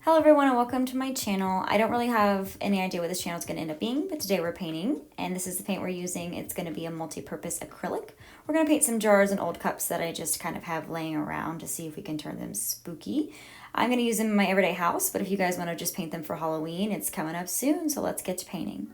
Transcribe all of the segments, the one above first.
Hello everyone and welcome to my channel. I don't really have any idea what this channel is going to end up being, but today we're painting, and this is the paint we're using. It's going to be a multi-purpose acrylic. We're going to paint some jars and old cups that I just kind of have laying around to see if we can turn them spooky. I'm going to use them in my everyday house, but if you guys want to just paint them for Halloween, it's coming up soon, so let's get to painting.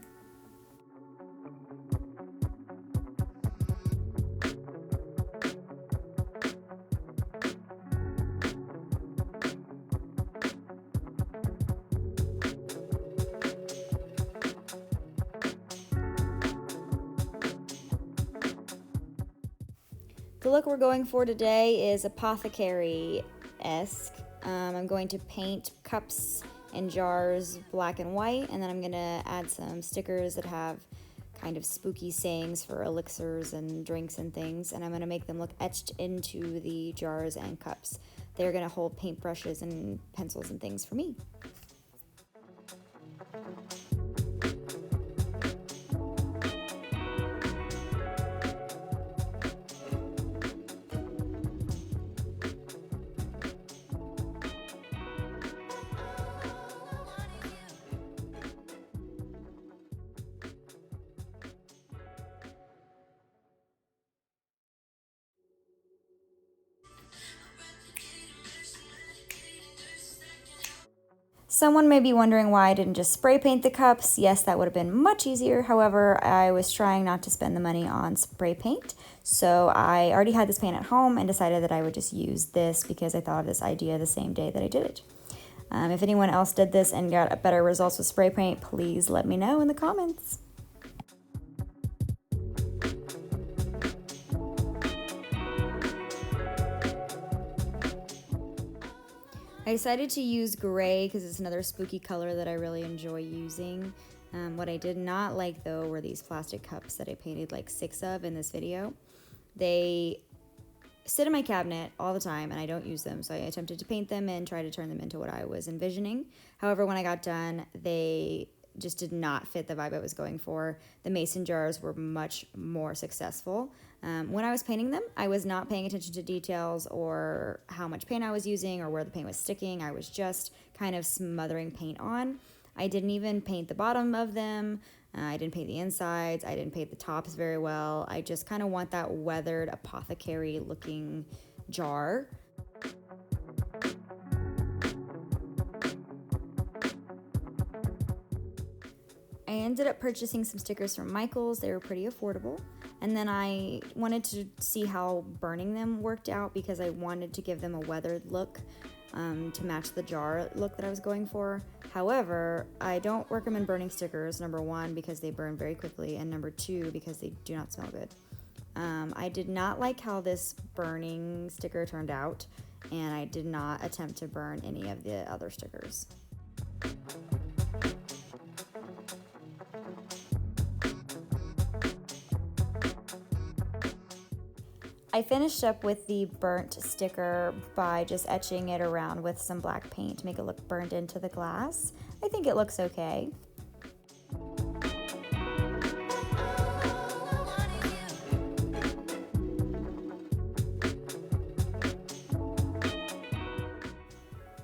The look we're going for today is apothecary-esque. I'm going to paint cups and jars black and white, and then I'm going to add some stickers that have kind of spooky sayings for elixirs and drinks and things, and I'm going to make them look etched into the jars and cups. They're going to hold paintbrushes and pencils and things for me. Someone may be wondering why I didn't just spray paint the cups. Yes, that would have been much easier. However, I was trying not to spend the money on spray paint. So I already had this paint at home and decided that I would just use this because I thought of this idea the same day that I did it. If anyone else did this and got better results with spray paint, please let me know in the comments. I decided to use gray because it's another spooky color that I really enjoy using. What I did not like though were these plastic cups that I painted like 6 of in this video. They sit in my cabinet all the time and I don't use them, so I attempted to paint them and try to turn them into what I was envisioning. However, when I got done, they just did not fit the vibe I was going for. The mason jars were much more successful. When I was painting them, I was not paying attention to details or how much paint I was using or where the paint was sticking. I was just kind of smothering paint on. I didn't even paint the bottom of them. I didn't paint the insides. I didn't paint the tops very well. I just kind of want that weathered apothecary looking jar. I ended up purchasing some stickers from Michaels. They were pretty affordable. And then I wanted to see how burning them worked out because I wanted to give them a weathered look to match the jar look that I was going for. However, I don't recommend burning stickers, number one, because they burn very quickly, and number two, because they do not smell good. I did not like how this burning sticker turned out, and I did not attempt to burn any of the other stickers. I finished up with the burnt sticker by just etching it around with some black paint to make it look burned into the glass. I think it looks okay.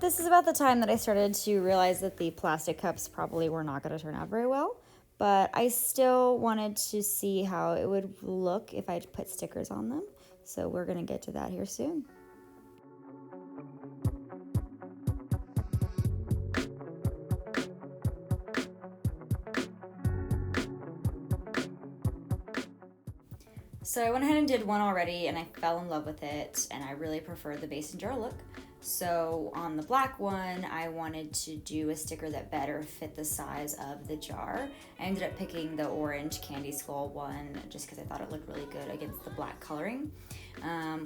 This is about the time that I started to realize that the plastic cups probably were not going to turn out very well, but I still wanted to see how it would look if I put stickers on them. So we're going to get to that here soon. So I went ahead and did one already and I fell in love with it, and I really preferred the mason jar look. So on the black one, I wanted to do a sticker that better fit the size of the jar. I ended up picking the orange candy skull one just because I thought it looked really good against the black coloring.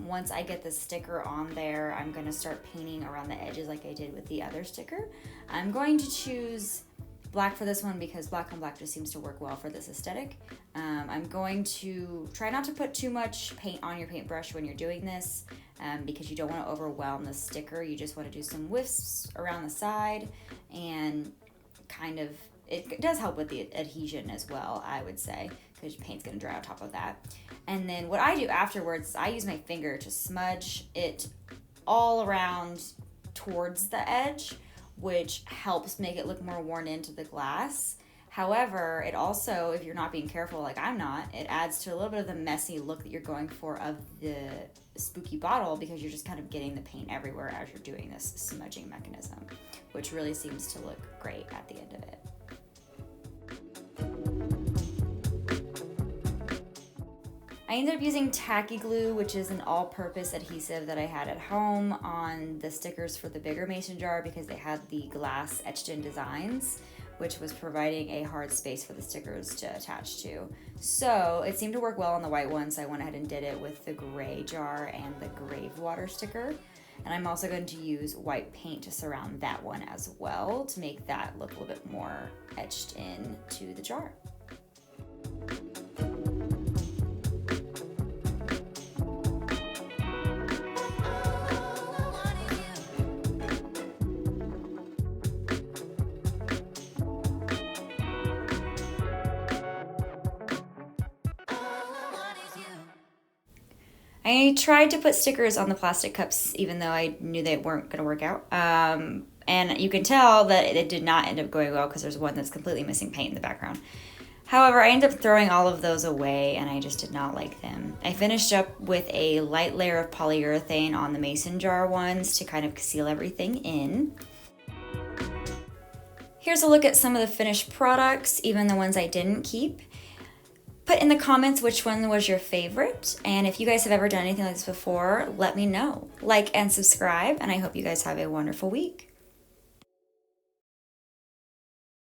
Once I get the sticker on there, I'm going to start painting around the edges like I did with the other sticker. I'm going to choose black for this one because black on black just seems to work well for this aesthetic. I'm going to try not to put too much paint on your paintbrush when you're doing this because you don't want to overwhelm the sticker. You just want to do some wisps around the side, and kind of, it does help with the adhesion as well, I would say, because your paint's going to dry on top of that. And then what I do afterwards is I use my finger to smudge it all around towards the edge which helps make it look more worn into the glass. However, it also, if you're not being careful like I'm not, it adds to a little bit of the messy look that you're going for of the spooky bottle, because you're just kind of getting the paint everywhere as you're doing this smudging mechanism, which really seems to look great at the end of it. I ended up using tacky glue, which is an all-purpose adhesive that I had at home, on the stickers for the bigger mason jar because they had the glass etched in designs, which was providing a hard space for the stickers to attach to. So it seemed to work well on the white one, so I went ahead and did it with the gray jar and the grave water sticker. And I'm also going to use white paint to surround that one as well to make that look a little bit more etched in to the jar. I tried to put stickers on the plastic cups even though I knew they weren't going to work out. And you can tell that it did not end up going well because there's one that's completely missing paint in the background. However, I ended up throwing all of those away and I just did not like them. I finished up with a light layer of polyurethane on the mason jar ones to kind of seal everything in. Here's a look at some of the finished products, even the ones I didn't keep. Put in the comments which one was your favorite, and if you guys have ever done anything like this before, let me know. Like and subscribe, and I hope you guys have a wonderful week.